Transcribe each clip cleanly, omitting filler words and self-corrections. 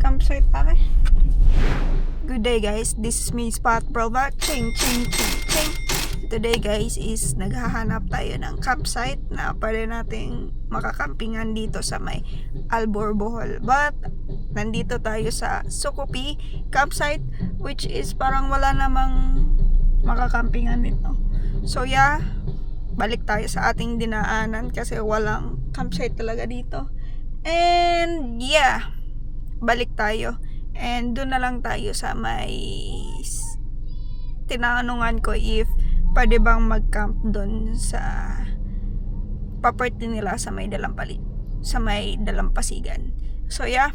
Campsite pare. Good day guys, this is me Spot Proba. Ching. Today guys is naghahanap tayo ng campsite na pwede nating makakampingan dito sa may Albor, Bohol. But nandito tayo sa Sukupi campsite, which is parang wala namang makakampingan dito. So yeah, balik tayo sa ating dinaanan kasi walang campsite talaga dito. And yeah, balik tayo and doon na lang tayo sa may tinanungan ko if pwede bang mag-camp doon sa property nila sa may Dalampasigan. So yeah,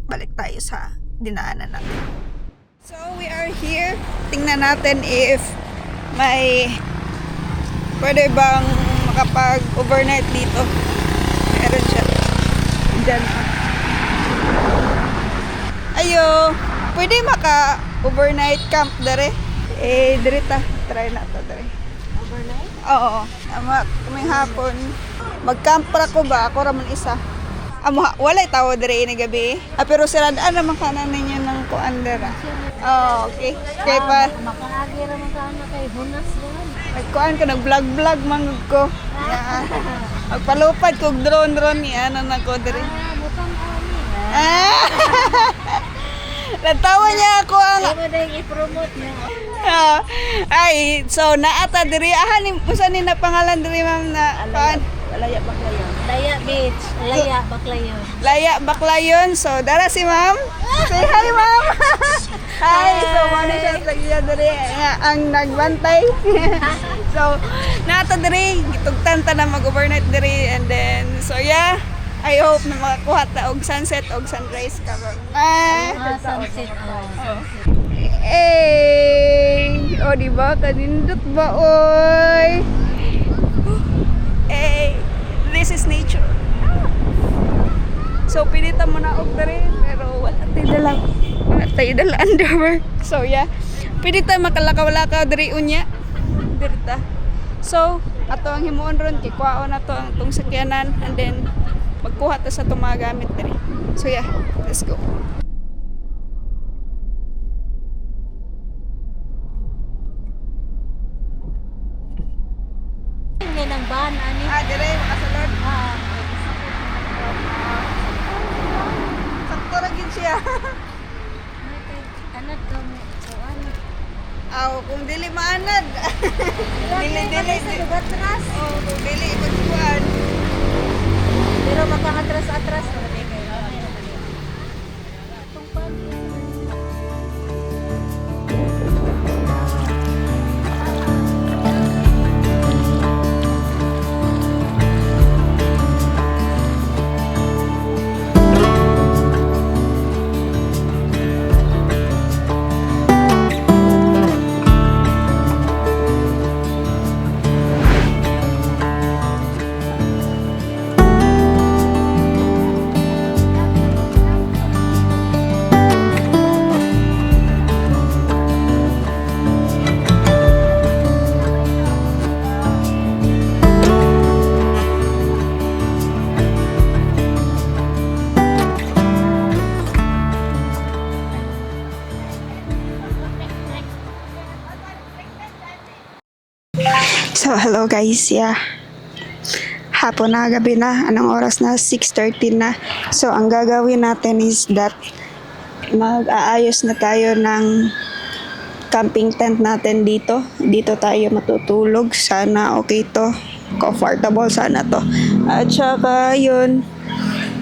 balik tayo sa dinaanan natin. So we are here, tingnan natin if may pwede bang makapag-overnight dito. Meron siya dyan. Ayo, pwede maka-overnight camp dere? Dere ta, try na to dere. Overnight? Oo, kaming hapon. Mag-camp para ko ba? Ako raman isa. Walay tao dere ini gabi. Pero siradaan naman kanan ninyo ng kuan dere. Oh, okay. Kay pa. Makaagi raman ka na kay Hunas ron. Nagkuan ko, nag-vlog mangod ko. Yan. Magpalupad kog drone yan ang nako dere. Butang ko ni. Natawa niya ako ang Ay mo dahil i-promote niya. ay, so naata diri ahan usa ni na pangalan diri ma'am na kuan Laya Baklayon. Laya Beach. Laya Baklayon. Laya Baklayon. So dara si ma'am. Say hi ma'am. Hi. So muna siya tagiya diri ang nagbantay. So naata diri gitugtan ta na mag-overnight diri and then so yeah, I hope na makakuha ta og sunset og sunrise karon. Sunset. O diba kanindot ba oy? This is nature. So pinita mo na og diri pero wala tayo dala underwear. So yeah, pinita makalakaw-lakaw diri unya. Dirta. So ato ang himuon ron kay kuhaon na to ang tong sakyanan and then magkuha ta sa itong mga gamit diri. So yeah, let's go. Ngayon ang ban ani. Dire makasulod. Sakto ra gid siya. Anak ka mo. So ano? Aw, kung dili maanad. Dili. Atras. Oh, kung dili magkuhan. Pero makakatras-atras na rin kayo. So, hello guys, yeah. Hapon na, gabi na. Anong oras na? 6:13 na. So, ang gagawin natin is that mag-aayos na tayo ng camping tent natin dito. Dito tayo matutulog. Sana okay to. Comfortable sana to. At saka yun,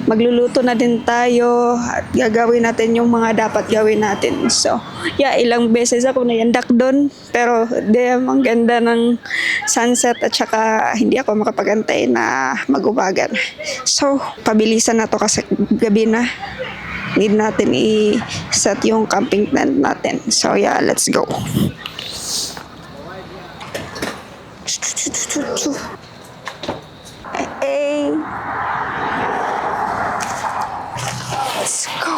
magluluto na din tayo at gagawin natin yung mga dapat gawin natin. So, yeah, ilang beses ako nayandak doon. Pero, damn, ang ganda ng sunset at saka hindi ako makapagantay na mag-umaga. So, pabilisan na to kasi gabi na. Need natin i-set yung camping tent natin. So, yeah, let's go. Hey. Let's go.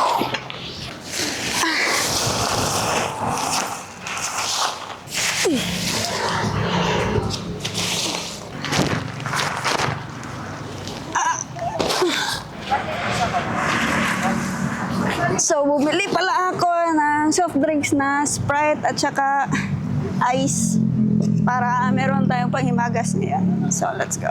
So, bumili pala ako ng soft drinks na Sprite at saka ice para meron tayong panghimagas niyan. So, let's go.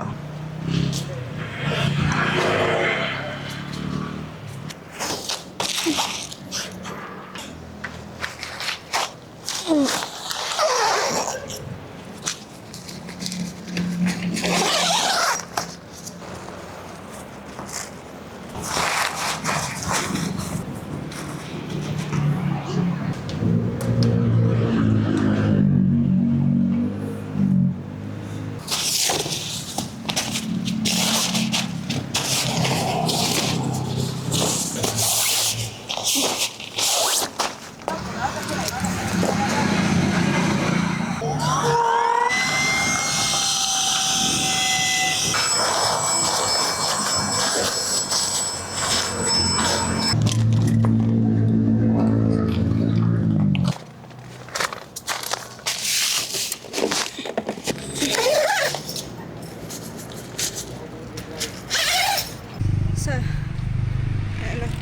So,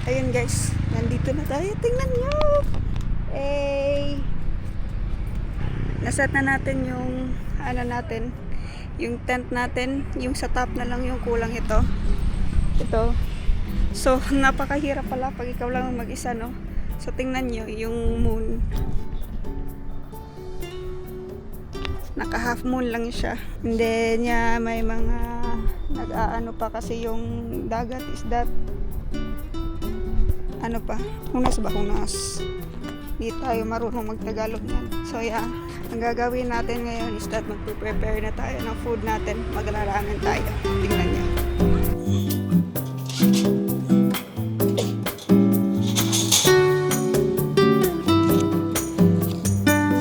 ayun guys, nandito na tayo. Tingnan nyo! Eh, naset na natin yung natin, yung tent natin, yung sa top na lang yung kulang ito. So, napakahirap pala pag ikaw lang mag-isa, no? So, tingnan nyo yung moon. Naka half moon lang siya. Hindi niya may mga nag-aano pa kasi yung dagat is that ano pa? Hunas ba? Hunas. Hindi tayo marunong magtagalog yan. So yeah, ang gagawin natin ngayon is that magpe-prepare na tayo ng food natin. Maglaramen tayo. Tingnan niyo.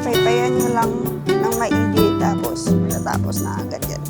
Paypayan nyo lang ng maigi tapos matatapos na agad yan.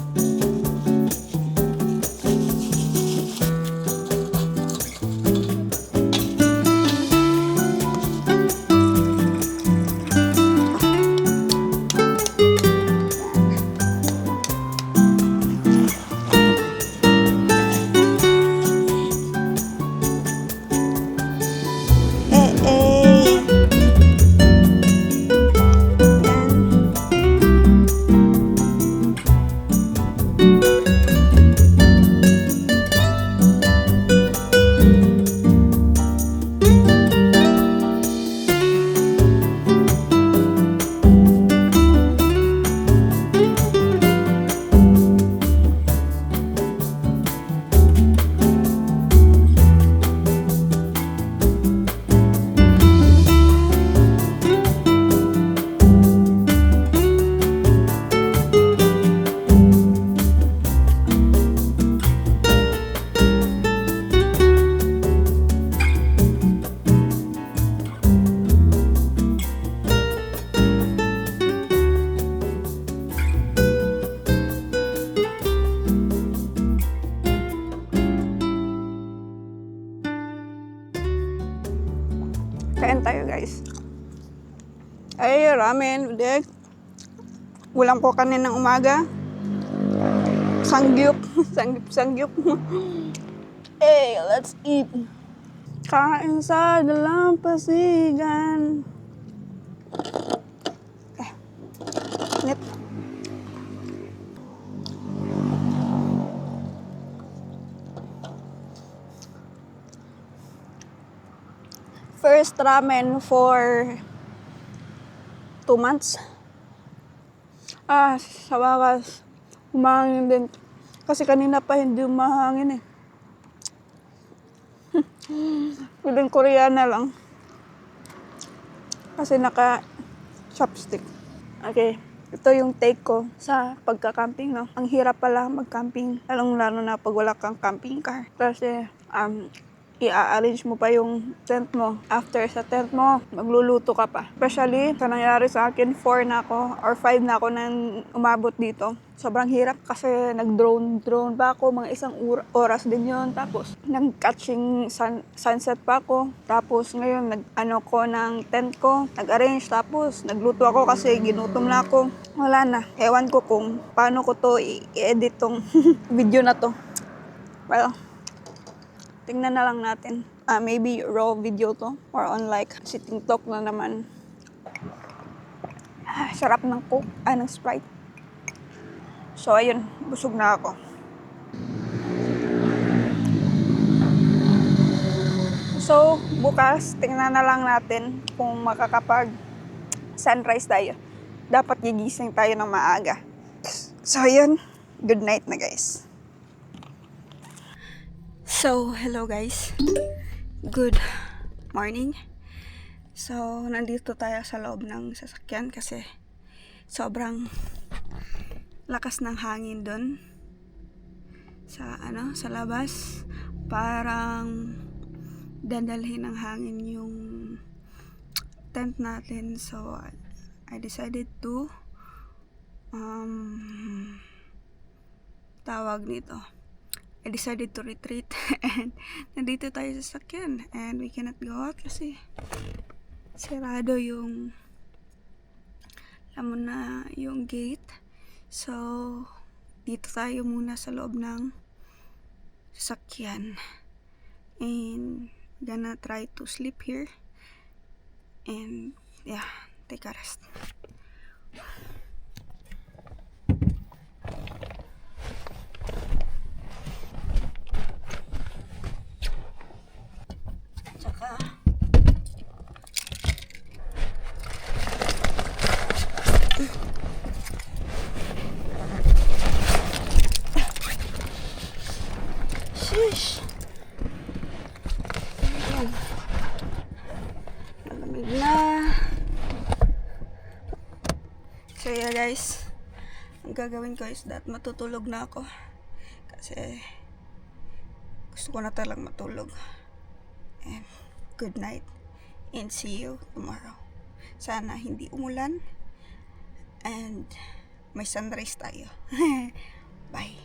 Kain tayo guys. Ay, ramen. Dek. Ulam ko kaninang umaga. Sangyup. Sangyup. Hey, let's eat. Kain sa dalampasigan. Okay. Nip. First ramen for 2 months. Sa wakas, humangin din. Kasi kanina pa hindi humahangin eh. Piling Koreana lang. Kasi naka-chopstick. Okay. Ito yung take ko sa pagka-camping, no? Ang hirap pala mag-camping. Lalong-lalo na pag wala kang camping car. Kasi, i-arrange mo pa yung tent mo. After sa tent mo, magluluto ka pa. Especially, sa nangyari sa akin, 4 na ako or 5 na ako nang umabot dito. Sobrang hirap kasi nag-drone pa ako, mga isang oras din yon. Tapos, nag-catching sunset pa ako. Tapos, ngayon, nag-ano ko ng tent ko, nag-arrange. Tapos, nagluto ako kasi ginutom na ako. Wala na. Ewan ko kung paano ko to i-edit tong video na to. Well, tingnan na lang natin. Maybe raw video to or on like sitting talk na naman. Sarap ng Coke, ng Sprite. So, ayun. Busog na ako. So, bukas, tingnan na lang natin kung makakapag sunrise tayo. Dapat gigising tayo ng maaga. So, ayun. Good night na, guys. So, hello guys. Good morning. So, nandito tayo sa loob ng sasakyan kasi sobrang lakas ng hangin doon sa sa labas. Parang dadalhin ng hangin yung tent natin. So, I decided to I decided to retreat and nandito tayo sa sakyan and we cannot go out kasi sarado yung alam mo na yung gate. So, dito tayo muna sa loob ng sasakyan and gonna try to sleep here and yeah, take a rest. Sheesh. Ayan. Malamig na. So yeah guys, ang gagawin ko is that matutulog na ako kasi gusto ko na talagang matulog. And good night and see you tomorrow. Sana hindi umulan and may sunrise tayo. Bye.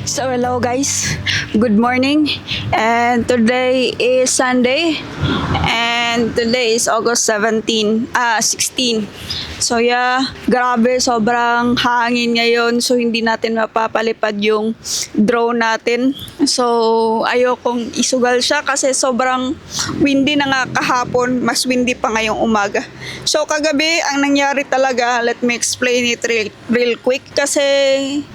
So hello guys, good morning, and today is Sunday and today is August 16. So yeah, grabe, sobrang hangin ngayon, so hindi natin mapapalipad yung drone natin. So ayokong isugal siya kasi sobrang windy na nga kahapon, mas windy pa ngayong umaga. So kagabi ang nangyari talaga, let me explain it real quick kasi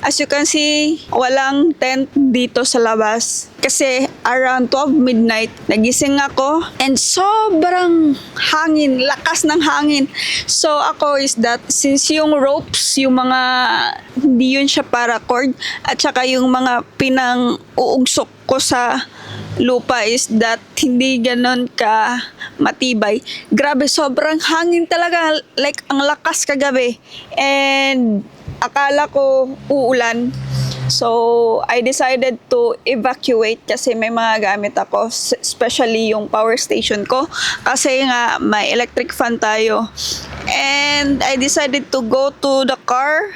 as you can see, walang tent dito sa labas. Kasi around 12 midnight, nagising ako and sobrang hangin, lakas ng hangin. So ako is that, since yung ropes, yung mga, hindi yun siya paracord, at saka yung mga pinang-uugsok ko sa lupa is that hindi ganon ka matibay. Grabe, sobrang hangin talaga, like ang lakas kagabi. And akala ko uulan. So, I decided to evacuate kasi may mga gamit ako, especially yung power station ko. Kasi nga, may electric fan tayo. And I decided to go to the car.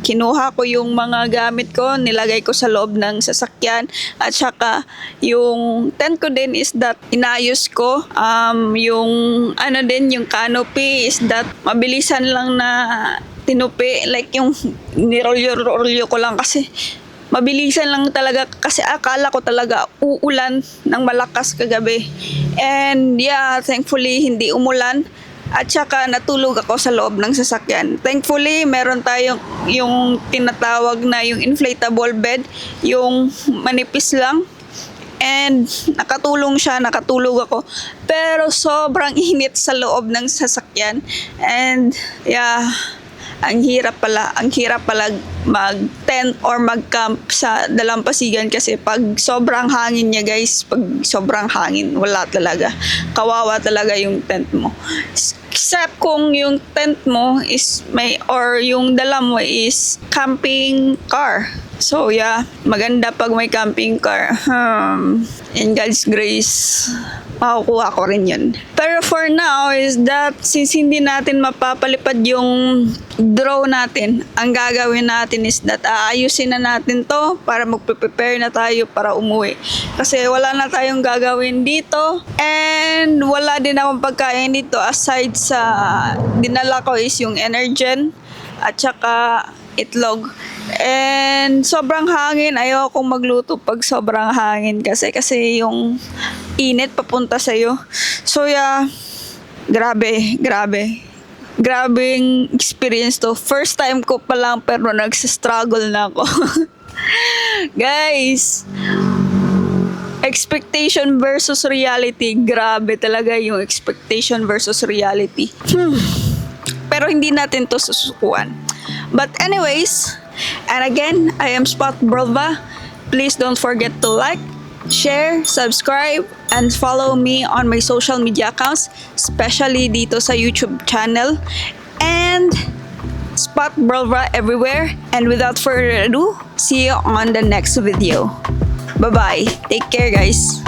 kinuha ko yung mga gamit ko, nilagay ko sa loob ng sasakyan. At saka, yung tent ko din is that inayos ko. Yung ano din, yung canopy is that mabilisan lang na tinupi. Like yung nirolyo ko lang kasi mabilisan lang talaga kasi akala ko talaga uulan ng malakas kagabi. And yeah, thankfully hindi umulan. At saka natulog ako sa loob ng sasakyan. Thankfully, meron tayong yung tinatawag na yung inflatable bed, yung manipis lang. And nakatulong siya, nakatulog ako. Pero sobrang init sa loob ng sasakyan. And yeah, ang hirap pala mag-tent or mag-camp sa Dalampasigan kasi pag sobrang hangin niya guys, pag sobrang hangin, wala talaga. Kawawa talaga yung tent mo. Except kung yung tent mo is or yung dala mo is camping car. So yeah, maganda pag may camping car. In God's grace, makukuha ko rin yun. Pero for now is that since hindi natin mapapalipad yung drone natin, ang gagawin natin is that aayusin na natin to para magpe-prepare na tayo para umuwi. Kasi wala na tayong gagawin dito and wala din akong pagkain dito aside sa dinala ko is yung Energen at saka itlog. And sobrang hangin, ayokong magluto pag sobrang hangin kasi yung init papunta sa'yo. So yeah, grabeng experience to. First time ko pa lang pero nagsistruggle na ako. Guys, expectation versus reality. Grabe talaga yung expectation versus reality. Pero hindi natin to susukuan. But anyways, and again, I am Spot Brova. Please don't forget to like, share, subscribe, and follow me on my social media accounts, especially dito sa YouTube channel. And Spot Brova everywhere. And without further ado, see you on the next video. Bye-bye. Take care, guys.